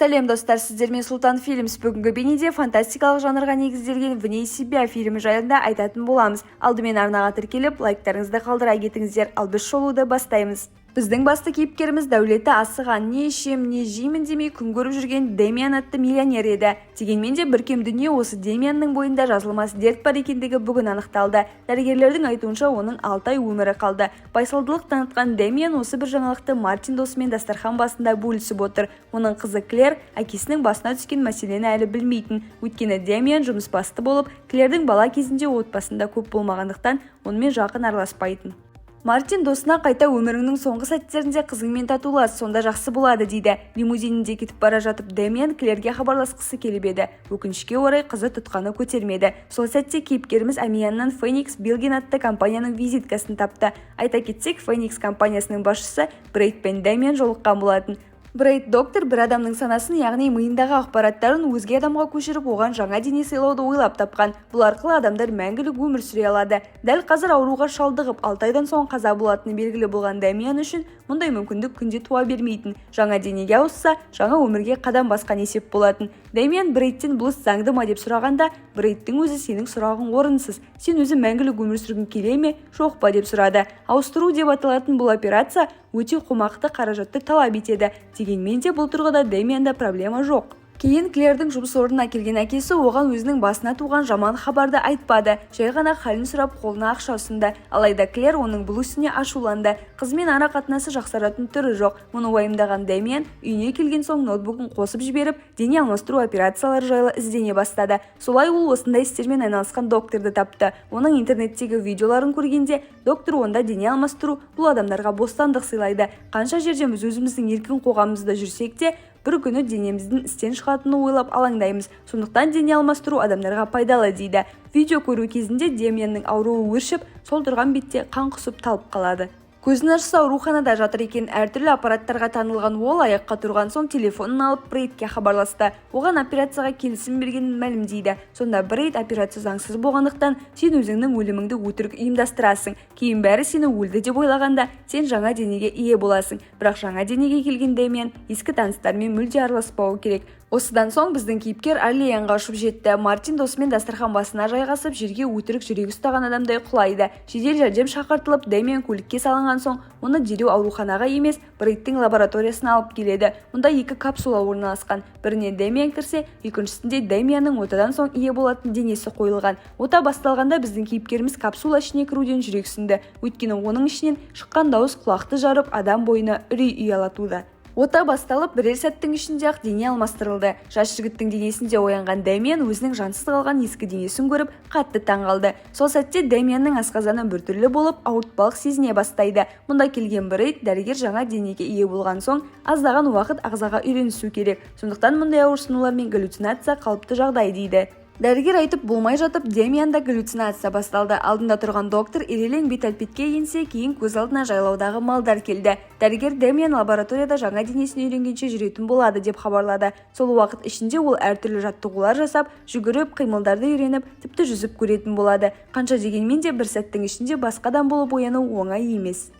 Сәлем достар, сіздермен Сұлтан Фильмс. Бүгінгі бейнеде фантастикалық жанрға негізделген «Вне себя» фильмі жайында айтатын боламыз. Алдымен арнаға тіркеліп, лайктарыңызды қалдыра кетіңіздер, ал біз шолуды бастаймыз. Біздің басты кейіпкеріміз дәулеті асыған, не ішем, не жеймін демей күн көріп жүрген Демиан атты миллионер еді. Дегенмен де біркем дүние осы Демианның бойында жазылмас дерт бар екендігі бүгін анықталды. Дәрігерлердің айтуынша оның 6 ай өмірі қалды. Байсалдылық танытқан Демиан осы бір жаңалықты Мартин досымен дастархан басында бөлісіп отыр. Оның қызы Клэр әкесінің басына түскен мәселені әлі білмейтін. Өйткені Демиан жұмысбасты болып, Клэрдің бала кезінде отбасында көп болмағандықтан онымен жақын араласпайтын. Мартин досына қайта өміріңнің соңғы сәттерінде қызыңмен татулас, сонда жақсы болады дейді. Лимузинінде кетіп бара жатып Демиан Клэрге хабарласқысы келіп еді. Өкінішке орай қызы тұтқаны көтермеді. Сол сәтте кейіпкеріміз Амияннан Феникс Билген атты компанияның визиткасын тапты. Айта кетсек, Феникс компаниясының басшысы Брейд пен Демиан жолыққан болатын. Брейд доктор бір адамның санасын, яғни миындағы ақпараттарын өзге адамға көшіріп, оған жаңа дене сыйлауды ойлап тапқан. Бұл арқылы адамдар мәңгілік өмір сүре алады. Дәл қазір ауруға шалдығып, 6 айдан соң қаза болатыны белгілі болған Демиан үшін мұндай мүмкіндік күнде туа бермейтін. Жаңа денеге ауысса, жаңа өмірге қадам басқан есеп болатын. Демиан Брейдтен бұл іс заңды ма деп сұрағанда, Брейдтің өзі сенің сұрағың орынсыз. Сен өзі мәңгілік өмір сүргің келе ме, жоқ па деп сұрады. Ауыстыру деп аталатын бұл операция өте қомақты қаражатты талап етеді. Дегенмен де бұл тұрғыда Демианда проблема жоқ. Кейін Клэрдің жұмыс орнына келген әкесі оған өзінің басына туған жаман хабарды айтпады. Жай ғана халін сұрап қолына ақша ұсынды. Алайда Клэр оның бұл ісіне ашуланды. Қызымен ара қатынасы жақсаратын түрі жоқ. Мұны уайымдаған Демиан үйіне келген соң ноутбугын қосып жіберіп, дене алмастыру операциялары жайлы іздене бастады. Солай ол осындай істермен айналысқан докторды тапты. Оның интернеттегі видеоларын көргенде, доктор онда дене алмастыру бұл адамдарға бостандық сыйлайды. Қанша жерде біз өзіміздің еркін қоғамымызда жүрсек те, бір күні денеміздің істен шығатыны ойлап алаңдаймыз. Сондықтан дене алмастыру адамдарға пайдалы дейді. Видео көру кезінде Демианның ауруы өршіп, сол тұрған бетте қан құсып талып қалады. Көзін ашса ауруханада жатыр екен. Әртүрлі аппараттарға танылған ол аяққа тұрған соң телефонын алып Брейдке хабарласты. Оған операцияға келісім бергенін мәлімдейді. Сонда Брейд операция заңсыз болғандықтан сен өзіңнің өліміңді өтірік ұйымдастырасың. Кейін бәрі сені өлді деп ойлағанда сен жаңа денеге ие боласың. Бірақ жаңа денеге келген Демиан ескі таныстармен мүлде араласпауы керек. Осыдан соң біздің кейіпкер Орлеанға ұшып жетті. Мартин досымен дастархан басына жайғасып, жерге өтірік жүрегі ұстаған адамдай құлайды. Жедел жәрдем шақыртылып, Демиан көлікке салынған соң, оны дереу ауруханаға емес, Брейдтің лабораториясына алып келеді. Мұнда 2 капсула орналасқан. Біріне Демиан кірсе, екіншісінде Демианның отадан соң ие болатын денесі қойылған. Ота басталғанда біздің кейіпкеріміз капсула ішіне кіруден жүрексінді. Өйткені оның ішінен шыққан дауыс құлақты жарып, адам бойына үрей ұялатуда. Ота басталып, бірер сәттің ішінде-ақ дене алмастырылды. Жас жігіттің денесінде оянған Демиан өзінің жансыз қалған ескі денесін көріп, қатты таңғалды. Сол сәтте Демианның асқазаны біртүрлі болып, ауыртпалық сезіне бастайды. Мұнда келген Брейд дәрігер жаңа денеге ие болған соң, аздаған уақыт ағзаға үйренісу керек. Сондықтан мұндай ауырсынулар мен галлюцинация қалыпты жағдай дейді. Дәрігер айтып болмай жатып, Демианда галлюцинация басталды. Алдында тұрған доктор ирелең бет-әлпетке енсе, кейін көз алдына жайлаудағы малдар келді. Дәрігер Демиан лабораторияда жаңа денесін үйренгенше жүретін болады деп хабарлады. Сол уақыт ішінде ол әртүрлі жаттығулар жасап, жүгіріп, қимылдарды үйреніп, тіпті жүзіп көретін болады. Қанша дегенмен де бір сәттің ішінде басқа адам болып ояну оңай емес.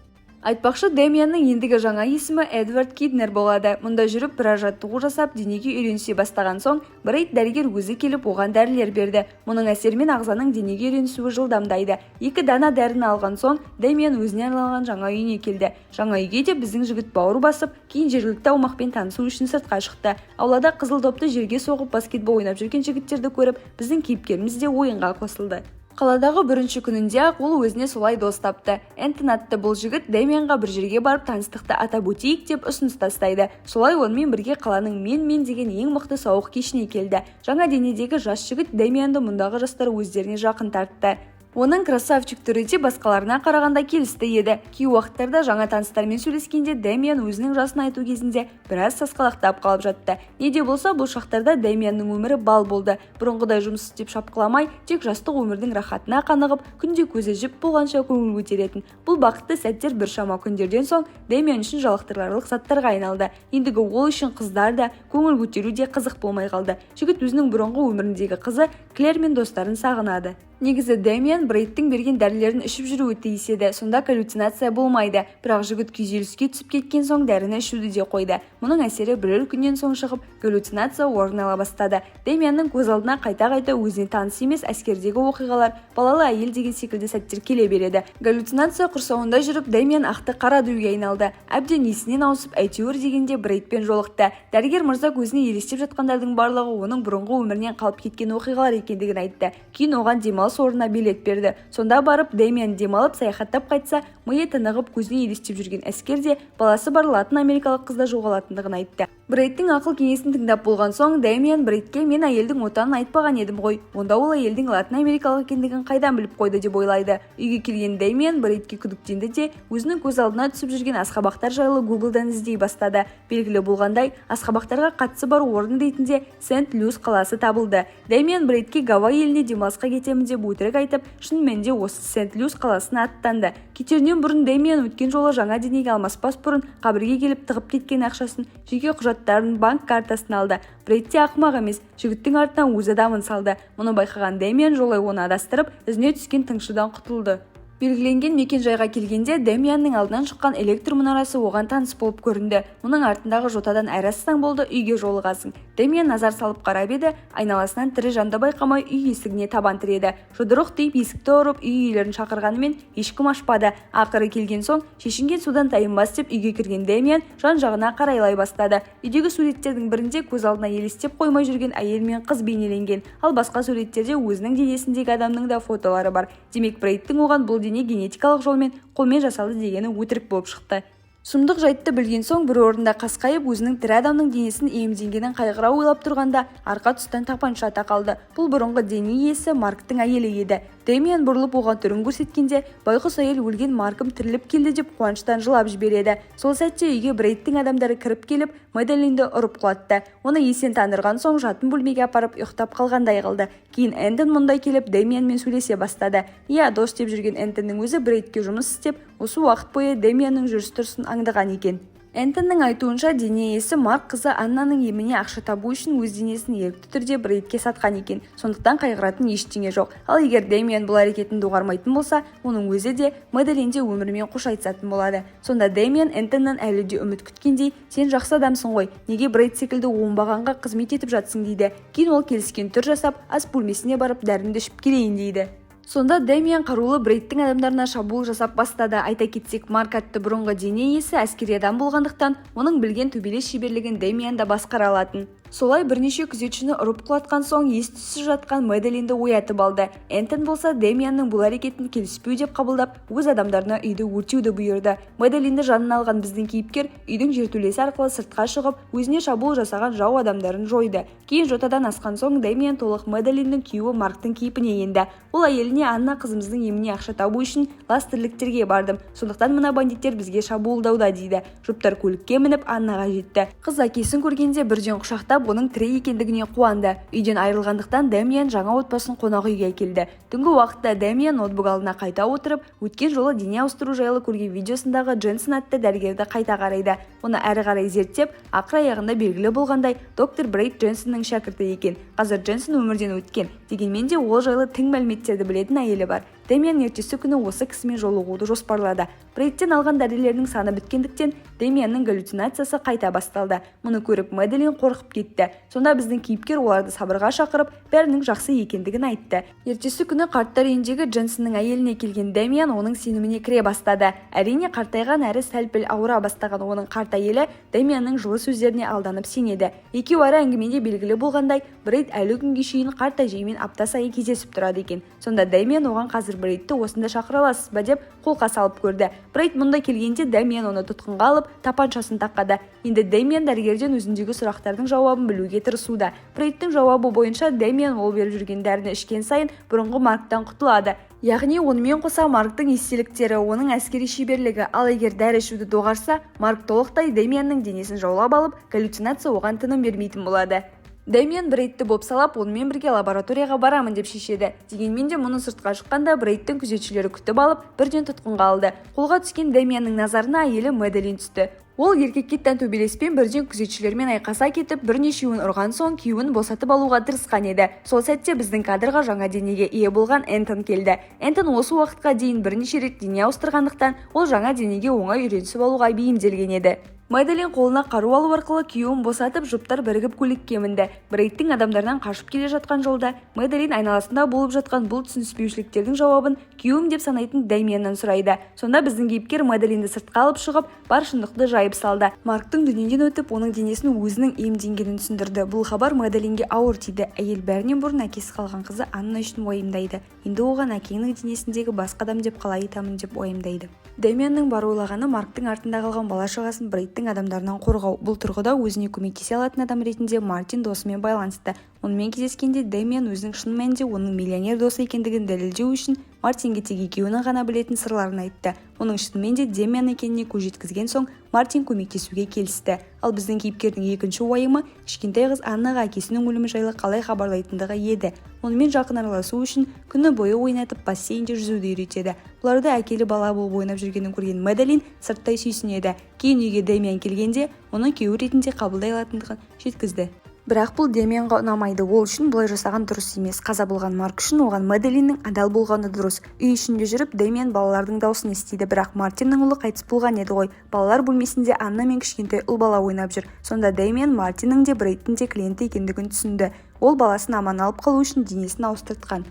Айтпақшы, Демианның ендігі жаңа есімі Эдвард Киднер болады. Мұнда жүріп, біраз жаттығу жасап, денеге үйренісе бастаған соң, Брейд дәрігер өзі келіп, оған дәрілер берді. Мұның әсерімен ағзаның денеге үйренісуі жылдамдайды. 2 дана дәріні алған соң, Демиан өзіне арналған жаңа үйіне келді. Жаңа үйге де біздің жігіт бауыр басып, кейін жергілікті аумақпен танысу үшін сыртқа шықты. Аулада қызыл допты жерге соғып баскетбол ойнап жүрген жігіттерді көріп, біздің кейіпкеріміз де ойынға қосылды. Қаладағы бірінші күнінде-ақ ол өзіне солай дос тапты. Энтон атты бұл жігіт Демианға бір жерге барып таныстықты атап өтейік деп ұсыныс тастайды. Солай онымен бірге қаланың мен деген ең мықты сауық кешіне келді. Жаңа денедегі жас жігіт Демианды мұндағы жастар өздеріне жақын тартты. Оның красавчик түрі де басқаларына қарағанда келісті еді. Кей уақыттарда жаңа таныстармен сөйлескенде Демиан өзінің жасын айту кезінде біраз сасқалақтап қалып жатты. Не де болса, бұл шақтарда Демианның өмірі бал болды. Бұрынғыдай жұмыс істеп шапқыламай, тек жастық өмірдің рахатына қанығып, күнде көзі жіп болғанша көңіл көтеретін. Бұл бақытты сәттер біршама күндерден соң Демиан үшін жалықтырарлық заттарға айналды. Ендігі ол үшін қыздар да, көңіл көтеру де қызық болмай қалды. Жігіт өзінің бұрынғы өміріндегі қызы Клэр мен достарын сағынады. Негізі Дэмиан Брейдтің берген дәрілерін ішіп жүруі тиіс еді, сонда галлюцинация болмайды. Бірақ жігіт күйзеліске түсіп кеткен соң дәріні ішуді де қойды. Мұның әсері бірер күннен соң шығып, галлюцинация орын ала бастады. Дэмианның көз алдына қайта-қайта өзіне таныс емес әскердегі оқиғалар, балалы әйел деген секілді сәттер келе береді. Галлюцинация құрсауында жүріп, Дэмиан ақты қара дүлге айналды. Әбден есінен ауысып, әйтеуір дегенде Брейдпен жолықты. Дәрігер мырза көзіне елестеп жатқандардың барлығы оның бұрынғы өмірінен қалып кеткен оқиғалар екендігін айтты. Кейін оған демалыс орнына билет берді. Сонда барып Дэмиан демалып саяхаттап қайтса, миы тынығып көзіне елестеп жүрген әскер де баласы бар латын америкалық қызда жоғалатындығын айтты. Брейдтің ақыл кеңесін тыңдап болған соң Дэмиан Брейдке мен әйелдің отанын айтпаған едім ғой. Онда ол әйелдің латын америкалық екендігін қайдан біліп қойды деп ойлайды. Үйге келген Дэмиан Брейдке күдіктенді де өзінің көз алдына түсіп жүрген асқабақтар жайлы Гуглдан іздей бастады. Белгілі болғандай, асқабақтарға қатысы бар орын ретінде Сент-Люс қаласы табылды. Дэмиан Брейдке Гавайи еліне демалысқа кетемін деп өтірік айтып, шынымен де осы Сент-Люс қаласына аттанды. Кетерінен бұрын Дэмиан өткен жолы жаңа денеге алмаспас бұрын қабірге келіп тығып кеткен ақшасын, жеке құжаттарын, банк картасын алды. Брейд те ақымақ емес, жігіттің артынан өз адамын салды. Мұны байқаған Дэмиан жолай оны адастырып, ізіне түскен тыңшыдан құтылды. Белгіленген мекен жайға келгенде Дэмианның алдынан шыққан электр мұнарасы оған таныс болып көрінді. Мұның артындағы жотадан әрі болды, үйге жолығасың. Дэмиан назар салып қарап еді, айналасынан тірі жанды байқамай үй есігіне табан тіреді. Жұдырық дейіп есікті ұрып үй иелерін шақырғанымен ешкім ашпады. Ақыры келген соң шешінген судан тайынбас деп үйге кірген Дэмиан жан-жағына қарайлай бастады. Үйдегі суреттердің бірінде көз алдына елестеп қоймай жүрген әйел мен қыз бейнеленген, ал басқа суреттерде өзінің денесіндегі адамның да фотолары бар. Демек Брейдтің оған бұл генетикалық жолмен қолмен жасалды дегені өтірік болып шықты. Сұмдық жайтты білген соң бір орында қасқайып өзінің тірі адамның денесін иемденгенін қайғыра ойлап тұрғанда арқа тұстан тапанша тақалды. Бұл бұрынғы дене иесі Марктың әйелі еді. Дэмиан бұрылып оған түрін көрсеткенде байқұс әйел өлген Маркым тіріліп келді деп қуаныштан жылап жібереді. Сол сәтте үйге Брейдтің адамдары кіріп келіп Мэдалинді ұрып құлатты. Оны есен тандырған соң жатын бөлмеге апарып ұйықтап қалғандай қылды. Кейін Энтон мұндай келіп Дэмианмен сөйлесе бастады. Дос деп жүрген Энтонның өзі Брейдке жұмыс істеп, осы уақыт бойы Дэмианның жүріс-тұрысын аңдыған екен. Энтонның айтуынша дене иесі Марк қызы Аннаның еміне ақша табу үшін өз денесін ерікті түрде Брейдке сатқан екен. Сондықтан қайғыратын ештеңе жоқ. Ал егер Дэмиан бұл әрекетін доғармайтын болса, оның өзі де Мэдалинде өмірімен қош айтысатын болады. Сонда Дэмиан Энтоннан әлі де үміт күткендей, сен жақсы адамсың ғой, неге Брейд секілді оңбағанға қызмет етіп жатсың дейді. Кейін ол келіскен түр жасап, ас бөлмесіне барып дәрімді ішіп келейін дейді. Сонда Дэмиан қарулы Брейдтің адамдарына шабуыл жасап бастады. Айта кетсек, Марк атты бұрынғы дене иесі әскери адам болғандықтан, оның білген төбелес шеберлігін Дэмиан да басқара алатын. Солай бірнеше күзетшіні ұрып құлатқан соң ес-түссіз жатқан Мэдалинді оятып алды. Энтон болса Дэмианның бұл әрекетін келіспеу деп қабылдап, өз адамдарына үйді өртеуді бұйырды. Мэдалинді жанына алған біздің кейіпкер үйдің жертөлесі арқылы сыртқа шығып, өзіне шабуыл жасаған жау адамдарын жойды. Кейін жотадан асқан соң Дэмиан толық Мэдалиннің күйеуі Марктың кейпіне енді. Ол әйеліне Анна қызымыздың еміне ақша табу үшін ластерліктерге бардым. Сондықтан мына бандиттер бізге шабуылдауда дейді. Жұптар көлікке мініп Аннаға жетті. Қыз әкесін көргенде бірден құшақтап оның тірі екендігіне қуанды. Үйден айырылғандықтан Дэмиан жаңа отбасын қонақ үйге келді. Түнгі уақытта Дэмиан ноутбук алдына қайта отырып, өткен жолы дене ауыстыру жайлы көрген видеосындағы Дженсен атты дәрігерді қайта қарайды. Оны әрі қарай зерттеп, ақыр аяғында белгілі болғандай, доктор Брейд Дженсеннің шәкірті екен. Қазір Дженсен өмірден өткен. Дегенмен де ол жайлы тың мәліметтерді білетін әйелі бар. Дэмиан ертесі күні осы кісімен жолығуды жоспарлады. Брейдтен алған дәрілердің саны біткендіктен Дэмианның галлюцинациясы қайта басталды. Мұны көріп Мэдалин қорқып кетті. Сонда біздің кейіпкер оларды сабырға шақырып, бәрінің жақсы екендігін айтты. Ертесі күні қарттар үйіндегі Дженсеннің әйеліне келген Дэмиан оның сеніміне кіре бастады. Әрине қартайған әрі сәл-пәл ауыра бастаған оның қарт әйелі Дэмианның жылы сөздеріне алданып сенеді. Екеуі ары әңгімеде белгілі болғандай, Брейд әлі күнге шейін қарт әжеймен апта сайын кездесіп тұрады екен. Сонда Дэмиан оған қазір Брейдті осында шақыра аласыз ба деп қолқа салып көрді. Брейд мұнда келгенде Дэмиан оны тұтқынға алып, тапаншасын тақады. Енді Дэмиан дәрігерден өзіндегі сұрақтардың жауабын білуге тырысуда. Брейдтің жауабы бойынша Дэмиан ол беріп жүрген дәріні ішкен сайын бұрынғы Марктан құтылады. Яғни онымен қоса Марктың естеліктері, оның әскери шеберлігі. Ал егер дәрі ішуді доғарса, Марк толықтай Дэмианның денесін жаулап алып, галлюцинация оған тыным бермейтін болады. Дэмиан Брейдті бопсалап, онымен бірге лабораторияға барамын деп шешеді. Дегенмен де мұны сыртқа шыққанда Брейдтің күзетшілері күтіп алып, бірден тұтқынға алды. Қолға түскен Дэмианның назарына әйелі Мэдалин түсті. Ол еркекке тән төбелеспен бірден күзетшілермен айқаса кетіп, бірнешеуін ұрған соң күйеуін босатып алуға тырысқан еді. Сол сәтте біздің кадрға жаңа денеге ие болған Энтон келді. Энтон осы уақытқа дейін бірнеше рет дене ауыстырғандықтан, ол жаңа денеге оңай үйренісіп алуға бейімделген еді. Мэдалин қолына қару алу арқылы күйеуін босатып, жұптар бірігіп көлікке мінді. Брейдтің адамдардан қашып келе жатқан жолда Мэдалин айналасында болып жатқан бұл түсініспеушіліктердің жауабын күйеуім деп санайтын Дэмианнан сұрайды. Сонда біздің кейіпкер Мэдалинді сыртқа алып шығып, бар шындықты жайып салды. Марктың дүниеден өтіп, оның денесін өзінің иемденгенін түсіндірді. Бұл хабар Мэдалинге ауыр тиді. Әйел бәрінен бұрын әкесі қалған қызы Анна үшін уайымдайды. Енді оған әкеңнің денесіндегі басқа адам деп қалай айтамын деп уайымдайды. Дэмианның бар ойлағаны Марктың артында қалған бала-шағасын Брейдтің адамдарынан қорғау. Бұл тұрғыда өзіне көмектесе алатын адам ретінде Мартин досымен байланысты. Онымен кездескенде Дэмиан өзінің шын мәнінде оның миллионер досы екендігін дәлелдеу үшін Мартинге тек екеуінің ғана білетін сырларын айтты. Оның шынымен де Дэмиан екеніне көз жеткізген соң Мартин көмектесуге келісті. Ал біздің кейіпкердің екінші уайымы кішкентай қыз Аннаға әкесінің өлімі жайлы қалай хабарлайтындығы еді. Онымен жақын араласу үшін күні бойы ойнатып бассейнде жүзуді үйретеді. Бұларды әкелі бала болып ойнап жүргенін көрген Мэдалин сырттай сүйсінеді. Кейін үйге Дэмиан келгенде оны күйеу ретінде қабылдай алатындығын жеткізді. Бірақ бұл Дэмианға ұнамайды. Ол үшін бұлай жасаған дұрыс емес. Қаза болған Марк үшін оған Мэдалиннің адал болғаны дұрыс. Үй ішінде жүріп Дэмиан балалардың даусын естиді, бірақ Мартиннің ұлы қайтыс болған еді ғой. Балалар бөлмесінде Анна мен кішкентай ұл бала ойнап жүр. Сонда Дэмиан Мартиннің де Брейдтің де клиенті екендігін түсінді. Ол баласын аман алып қалу үшін денесін ауыстыртқан.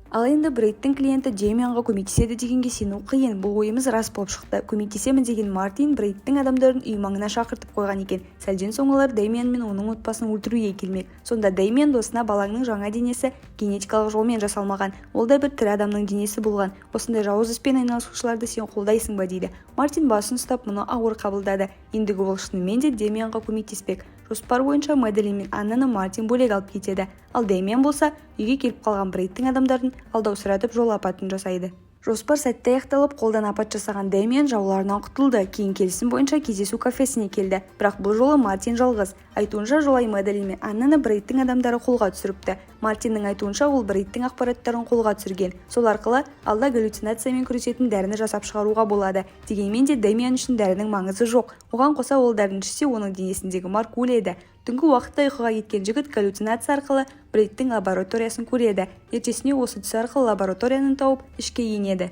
Ал енді Брейдтің клиенті Дэмианға көмектеседі дегенге сену қиын. Бұл ойымыз рас болып шықты. Көмектесемін деген Мартин Брейдтің адамдарын үй маңына шақыртып қойған екен. Сәлден соң олар Дэмиан мен оның отбасын өлтіруге келмек. Сонда Дэмиан досына балаңның жаңа денесі генетикалық жолмен жасалмаған. Ол да бір тірі адамның денесі болған. Осындай жауыз іспен айналысушыларды сен қолдайсың ба дейді. Мартин басын ұстап мұны ауыр қабылдады. Ендігі ол шынымен де Дэмианға көмектеспек. Жоспар бойынша Мэдалин мен Аннаны Мартин бөлек алып кетеді. Ал Дэмиан болса үйге келіп қалған Брейдтің адамдарын алдаусыратып жол апатын жасайды. Жоспар сәтті аяқталып, қолдан апат жасаған Дэмиан жауларынан құтылды. Кейін келісім бойынша кездесу кафесіне келді. Бірақ бұл жолы Мартин жалғыз. Айтуынша жолай Мэдалин мен Аннаны Брейдтің адамдары қолға түсіріпті. Мартиннің айтуынша ол Брейдтің ақпараттарын қолға түсірген. Сол арқылы алда галлюцинациямен күресетін дәріні жасап шығаруға болады. Дегенмен де Дэмиан үшін дәрінің маңызы жоқ. Оған қоса ол дәріні ішсе, оның денесіндегі Марк өледі. Түнгі уақытта ұйқыға кеткен жігіт галлюцинация арқылы Брейдтің лабораториясын көреді. Ертесіне осы түс арқылы лабораторияны тауып ішке енеді.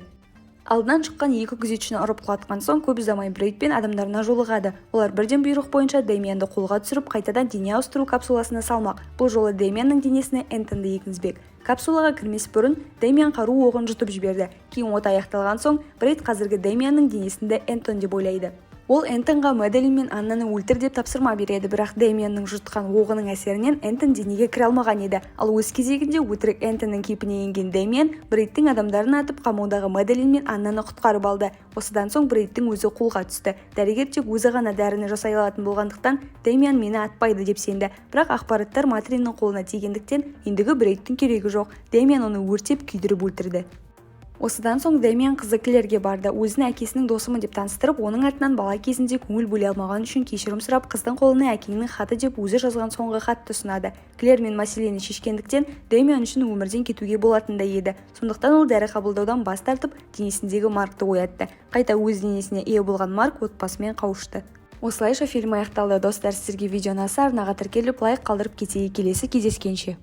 Алдынан шыққан екі күзетшіні ұрып құлатқан соң көп ұзамай Брейд пен адамдарына жолығады. Олар бірден бұйрық бойынша Дэмианды қолға түсіріп, қайтадан дене ауыстыру капсуласына салмақ. Бұл жолы Дэмианның денесіне Энтонды егізбек. Капсулаға кірмес бұрын Дэмиан қару оғын жұтып жіберді. Кейін от аяқталған соң Брейд қазіргі Дэмианның денесінде Энтон деп ойлайды. Ол Энтонға Мэдалин мен Аннаны өлтір деп тапсырма береді, бірақ Дэмианның жұтқан оғының әсерінен Энтон денеге кіре алмаған еді. Ал өз кезегінде өтірік Энтонның кейпіне енген Дэмиан Брейдтің адамдарын атып қамаудағы Мэдалин мен Аннаны құтқарып алды. Осыдан соң Брейдтің өзі қолға түсті. Дәрігер тек өзі ғана дәріні жасай алатын болғандықтан Дэмиан мені атпайды деп сенді. Бірақ ақпараттар Матриннің қолына тигендіктен ендігі Брейдтің керегі жоқ. Дэмиан оны өртеп күйдіріп өлтірді. Осыдан соң Дэмиан қызы Клерге барды. Өзін әкесінің досымын деп таныстырып, оның атынан бала кезінде көңіл бөле алмаған үшін кешірім сұрап, қыздың қолына әкеңнің хаты деп өзі жазған соңғы хатты ұсынады. Клер мен мәселені шешкендіктен Дэмиан үшін өмірден кетуге болатындай еді. Сондықтан ол дәрі қабылдаудан бас тартып, денесіндегі Маркты оятты. Қайта өз денесіне ие болған Марк отбасымен қауышты. Осылайша фильм аяқталды. Достар, сіздерге видео ұнаса арнаға тіркеліп лайк қалдырып кетейік. Келесі кездескенше.